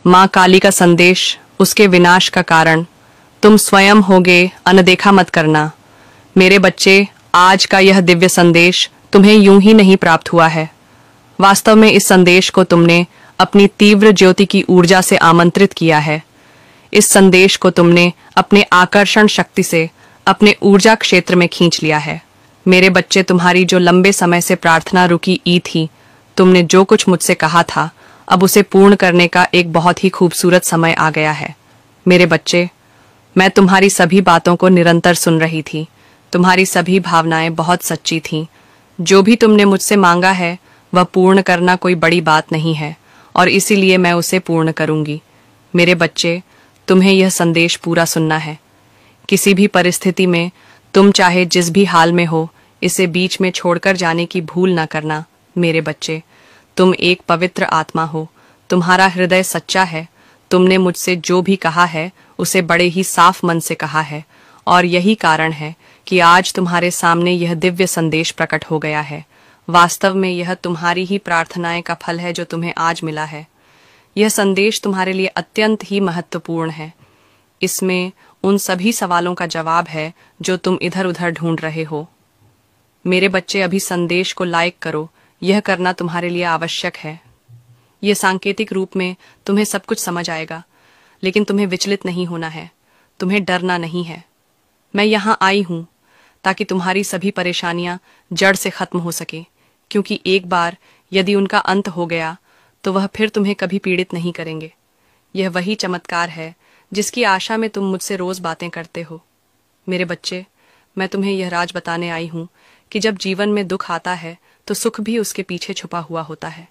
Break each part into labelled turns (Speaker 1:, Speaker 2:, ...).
Speaker 1: माँ काली का संदेश, उसके विनाश का कारण तुम स्वयं होगे, अनदेखा मत करना। मेरे बच्चे, आज का यह दिव्य संदेश तुम्हें यूं ही नहीं प्राप्त हुआ है। वास्तव में इस संदेश को तुमने अपनी तीव्र ज्योति की ऊर्जा से आमंत्रित किया है। इस संदेश को तुमने अपने आकर्षण शक्ति से अपने ऊर्जा क्षेत्र में खींच लिया है। मेरे बच्चे, तुम्हारी जो लंबे समय से प्रार्थना रुकी ई थी, तुमने जो कुछ मुझसे कहा था, अब उसे पूर्ण करने का एक बहुत ही खूबसूरत समय आ गया है। मेरे बच्चे, मैं तुम्हारी सभी बातों को निरंतर सुन रही थी। तुम्हारी सभी भावनाएं बहुत सच्ची थीं। जो भी तुमने मुझसे मांगा है वह पूर्ण करना कोई बड़ी बात नहीं है और इसीलिए मैं उसे पूर्ण करूंगी। मेरे बच्चे, तुम्हें यह संदेश पूरा सुनना है। किसी भी परिस्थिति में तुम चाहे जिस भी हाल में हो, इसे बीच में छोड़कर जाने की भूल न करना। मेरे बच्चे, तुम एक पवित्र आत्मा हो, तुम्हारा हृदय सच्चा है। तुमने मुझसे जो भी कहा है उसे बड़े ही साफ मन से कहा है और यही कारण है कि आज तुम्हारे सामने यह दिव्य संदेश प्रकट हो गया है। वास्तव में यह तुम्हारी ही प्रार्थनाएं का फल है जो तुम्हें आज मिला है। यह संदेश तुम्हारे लिए अत्यंत ही महत्वपूर्ण है। इसमें उन सभी सवालों का जवाब है जो तुम इधर उधर ढूंढ रहे हो। मेरे बच्चे, अभी संदेश को लाइक करो, यह करना तुम्हारे लिए आवश्यक है। यह सांकेतिक रूप में तुम्हें सब कुछ समझ आएगा, लेकिन तुम्हें विचलित नहीं होना है, तुम्हें डरना नहीं है। मैं यहाँ आई हूँ ताकि तुम्हारी सभी परेशानियां जड़ से खत्म हो सके, क्योंकि एक बार यदि उनका अंत हो गया तो वह फिर तुम्हें कभी पीड़ित नहीं करेंगे। यह वही चमत्कार है जिसकी आशा में तुम मुझसे रोज बातें करते हो। मेरे बच्चे, मैं तुम्हें यह राज बताने आई हूँ कि जब जीवन में दुख आता है तो सुख भी उसके पीछे छुपा हुआ होता है।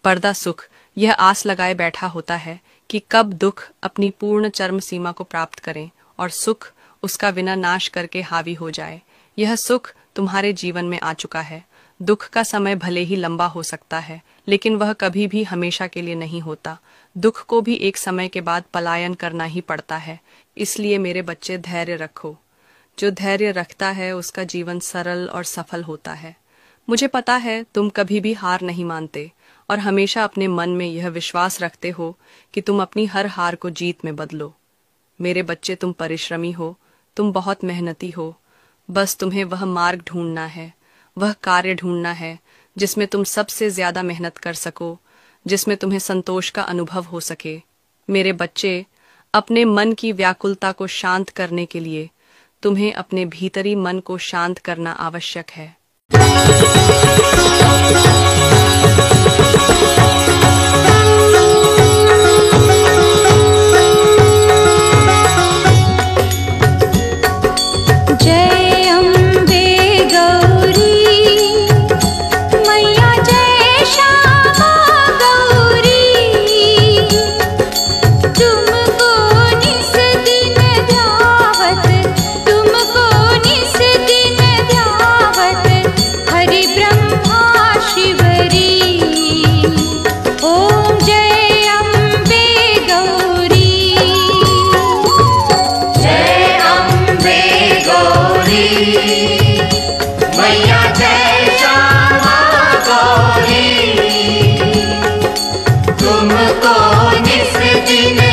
Speaker 1: पर्दा सुख यह आस लगाए बैठा होता है कि कब दुख अपनी पूर्ण चरम सीमा को प्राप्त करें और सुख उसका विना नाश करके हावी हो जाए। यह सुख तुम्हारे जीवन में आ चुका है। दुख का समय भले ही लंबा हो सकता है, लेकिन वह कभी भी हमेशा के लिए नहीं होता। दुख को भी एक समय के बाद पलायन करना ही पड़ता है। इसलिए मेरे बच्चे, धैर्य रखो। जो धैर्य रखता है उसका जीवन सरल और सफल होता है। मुझे पता है तुम कभी भी हार नहीं मानते और हमेशा अपने मन में यह विश्वास रखते हो कि तुम अपनी हर हार को जीत में बदलो। मेरे बच्चे, तुम परिश्रमी हो, तुम बहुत मेहनती हो। बस तुम्हें वह मार्ग ढूंढना है, वह कार्य ढूंढना है जिसमें तुम सबसे ज्यादा मेहनत कर सको, जिसमें तुम्हें संतोष का अनुभव हो सके। मेरे बच्चे, अपने मन की व्याकुलता को शांत करने के लिए तुम्हें अपने भीतरी मन को शांत करना आवश्यक है।
Speaker 2: मैया जय श्यामा गौरी, तुमको निस दिन